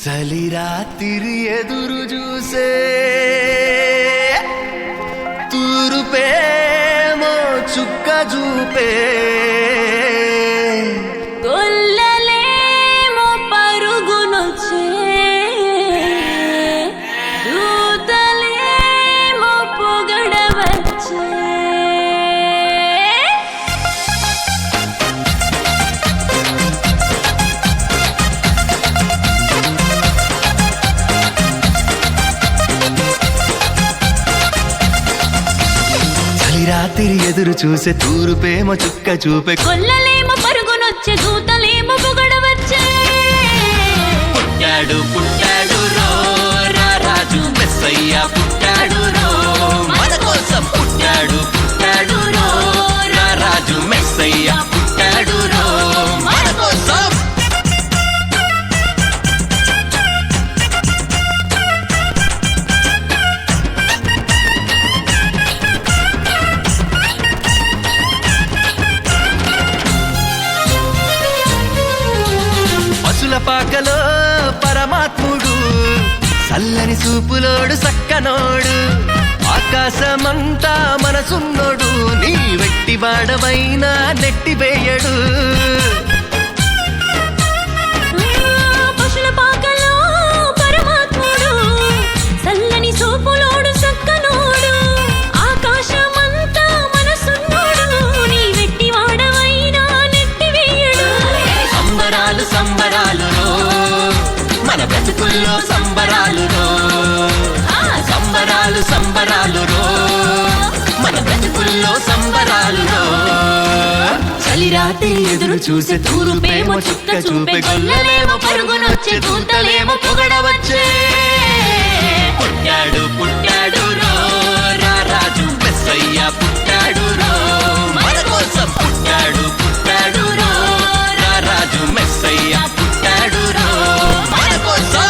చలి రాత్రి ఎదురు చూసే తూరుపేమో చుక్క చూపే గొల్లలేమో పరుగునొచ్చే దూతలేమో పొగడవచ్చే రాత్రి ఎదురు చూసే తూరుపేమో చుక్క చూపే గొల్లలేమో పరుగునొచ్చే దూతలేమో పొగడవచ్చే పుట్టాడు పుట్టాడు రో రాజు మెస్సయ్య పుట్టాడు రో మన కోసం పుట్టాడు పుట్టాడు రో రాజు మెస్సయ్య పుట్టాడు రో మన కోసం పాకలో పరమాత్ముడు చల్లని చూపులోడు సక్కనోడు ఆకాశమంతా మనసున్నోడు నీ వెట్టి వాడవైనా నెట్టివేయడు పశుల పాకలో పరమాత్ముడు చల్లని చూపులోడు సక్కనోడు ఆకాశమంతా మనసున్నోడు నీ వెట్టి వాడవైనా నెట్టివేయడు సంబరాలు సంబరాలు మన బ్రతుకుల్లో సంబరాలు సంబరాలు సంబరాలు మన బ్రతుకుల్లో సంబరాలు చలి రాత్రి ఎదురు చూసే తూరుపేమో చుక్క చూపే గొల్లలేమో పరుగునొచ్చే దూతలేమో పొగడవచ్చే పుట్టాడు పుట్టాడు రాజు మెస్సయ్య పుట్టాడు మన కోసం పుట్టాడు పుట్టాడు రాజు మెస్సయ్య పుట్టాడు మన కోసం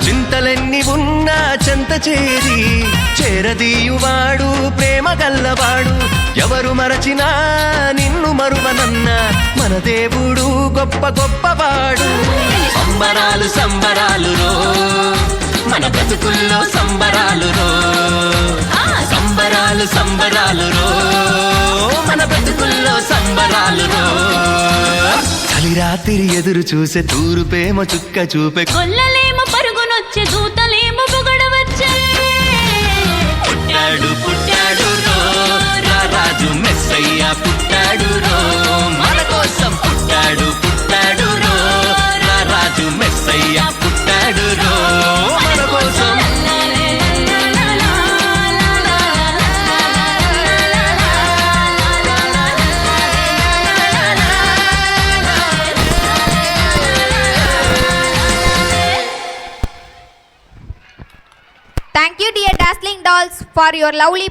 చింతలెన్ని ఉన్నా చెంత చేరి చేరదీయువాడు ప్రేమ గల్లవాడు ఎవరు మరచినా నిన్ను మరువనన్న మన దేవుడు గొప్ప గొప్పవాడు సంబరాలు సంబరాలు మన బ్రతుకుల్లో సంబరాలు సంబరాలు సంబరాలు మన బ్రతుకుల్లో సంబరాలు చలి రాత్రి ఎదురు చూసే తూరుపేమో చుక్క చూపే గొల్లలేమో పరుగునొచ్చే దూతలేమో పొగడవచ్చే పుట్టాడు పుట్టాడు రాజు మెస్సయ్య పుట్టాడు మన కోసం పుట్టాడు పుట్టాడు రాజు మెస్సయ్య పుట్టాడు మన కోసం Thank you, dear Dazzling Dolls, for your lovely